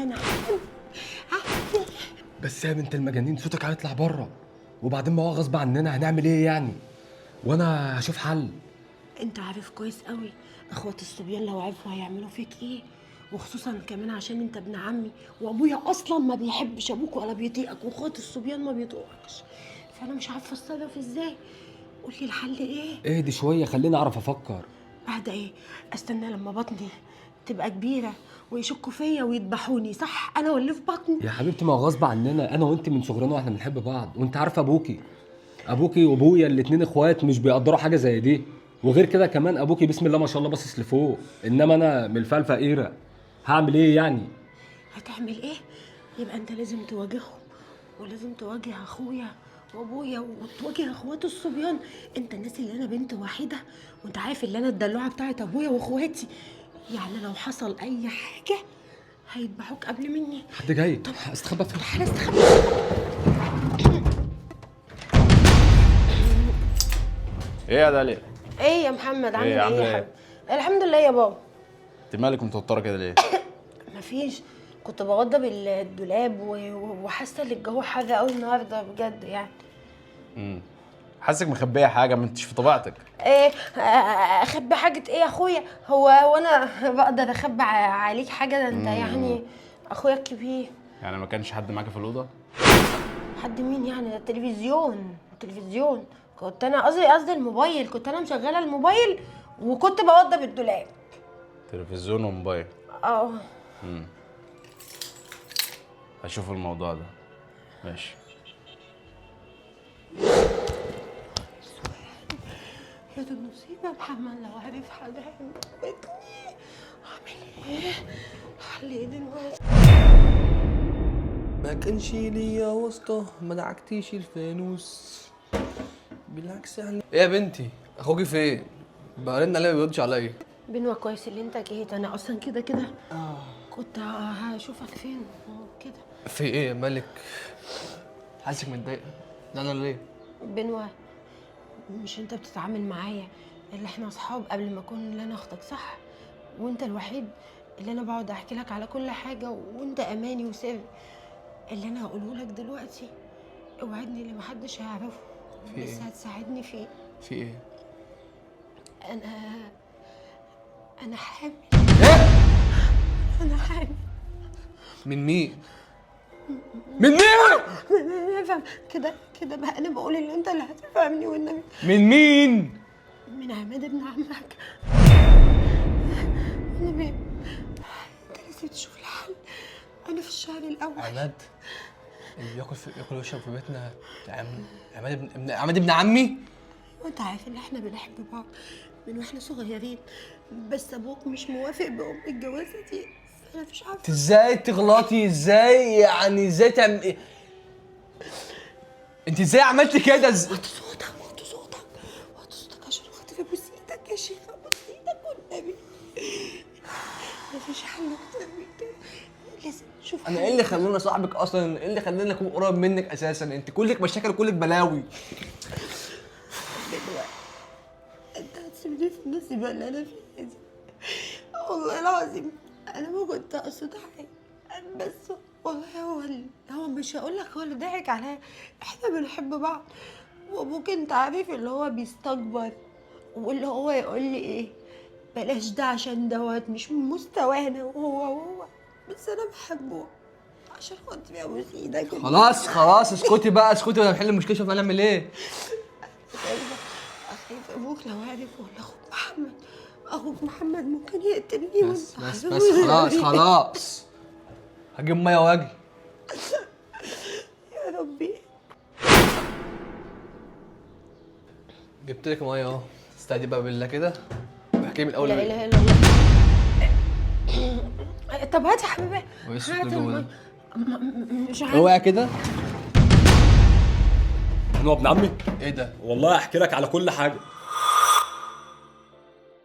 انا بس يا بنت المجانين صوتك هيطلع بره، وبعدين ما هو غصب عننا، هنعمل ايه يعني؟ وانا هشوف حل. انت عارف كويس قوي اخوات الصبيان لو عرفوا هيعملوا فيك ايه، وخصوصا كمان عشان انت ابن عمي، وابويا اصلا ما بيحبش ابوك ولا بيطيقك، واخوات الصبيان ما بيطيقكش، فانا مش عارفه اتصرف ازاي. قولي الحل ايه؟ اهدي شويه خليني اعرف افكر. بعد ايه؟ استنى لما بطني تبقى كبيره ويشكوا فيا ويذبحوني، صح؟ انا واللي في بطني. يا حبيبتي ما هو غصب عننا، انا وانت من صغرنا واحنا بنحب بعض، وانت عارفه ابوكي وابويا الاتنين اخوات مش بيقدروا حاجه زي دي، وغير كده كمان ابوكي بسم الله ما شاء الله باصص لفوق، انما انا من الفئه الفقيره. هعمل ايه يعني؟ هتعمل ايه؟ يبقى انت لازم تواجههم، ولازم تواجه اخويا وابويا وتواجه اخوات الصبيان. انت الناس اللي انا بنت وحيده، وانت عارف اللي انا الدلوعه بتاعت ابويا واخواتي، يعني لو حصل اي حاجه هيذبحوك قبل مني. حد جاي؟ طب استخبى فين؟ تعالى استخبى. ايه يا داليا؟ ايه يا محمد عامل ايه عاملة يا ايه؟ حبيبي؟ الحمد لله يا بابا. انت مالك متوتره كده ليه؟ مفيش، كنت بوضب الدولاب وحاسه ان الجو حر قوي النهارده بجد يعني. حاسك مخبيه حاجه، ما انتش في طبيعتك. ايه اخبي حاجه ايه يا اخويا؟ هو انا بقدر اخبي عليك حاجه؟ ده انت يعني اخويا الكبير. يعني ما كانش حد معاك في الاوضه؟ حد مين يعني؟ ده التلفزيون. كنت انا قصدي الموبايل، كنت انا مشغله الموبايل وكنت بوضب الدولاب. تلفزيون وموبايل. اه هشوف الموضوع ده. ماشي. يا دي المصيبه، محمد لو عرف حاجه هيموتني. اعمل ايه؟ حل ايه دلوقتي؟ ما كانش ليا واسطة، ما دعكتيش الفانوس بالعكس يعني. ايه يا بنتي اخوكي فين؟ برن عليه ما بيردش عليا. بنوة كويس اللي انت جيت، انا اصلا كده كنت هشوفك فين كده. في ايه مالك؟ حاسك متضايقة؟ لا انا ليه؟ بنوة، مش انت بتتعامل معايا اللي احنا اصحاب قبل ما اكون اللي انا اختك، صح؟ وانت الوحيد اللي انا بقعد احكي لك على كل حاجه، وانت اماني وسري. اللي انا هقوله لك دلوقتي اوعدني اللي محدش هيعرفه، في بس ايه؟ هتساعدني فيه. في ايه؟ انا حامل. ايه؟ انا حامل. من مين؟ من مين؟ افهم كده بقى، انا بقول اللي انت اللي هتفهمني والنبي. من مين؟ من عماد ابن عمك. النبي انت لازم تشوف الحل. انا في الشهر الاول. عماد اللي ياكل ويشرب في بيتنا. عماد ابن عمي. وانت عارف ان احنا بنحب بعض من واحنا صغيرين، بس ابوك مش موافق بأم الجوازه دي، فانا مش عارفه. ازاي تغلطي؟ ازاي يعني؟ ازاي تعمل ايه؟ انت ازاي عملتي كده؟ وطي صوتك عشان خاطر ابوس ايدك يا شيخ، ابوس ايدك والنبي. مفيش حل اكتر من كده، لازم نشوف انا حل. ايه اللي خلاني صاحبك اصلا؟ ايه اللي خلاني اكون قريب منك اساسا؟ انت كلك مشاكل وكلك بلاوي. دلوقتي انت هتسيبني في النصيبه اللي انا فيها دي؟ والله العظيم انا ما كنت اقصد حاجه، بس والله هو مش هقول لك هو اللي ضحك عليا، احنا بنحب بعض، وابوك انت عارف اللي هو بيستكبر، واللي هو يقول لي ايه بلاش ده عشان دوت مش من مستوانا، وهو بس انا بحبه عشان خاطري ابوس ايدك. خلاص اسكتي بقى، اسكتي ولا نحل المشكله. شوف هنعمل ايه. خايف ابوك لو عرف، ولا اخوك محمد ممكن يقتلني. بس خلاص هجيب ميه واجي. يا ربي. جبت لك ميه اهو، استعدي بقى بالله كده واحكي من الاول. لا اله الا الله. طب هات يا حبيبي، وايه الصوت هات اللي جوه ده؟ مش عارف. اوعى كده. انا ابن عمي. ايه ده؟ والله احكي لك على كل حاجه.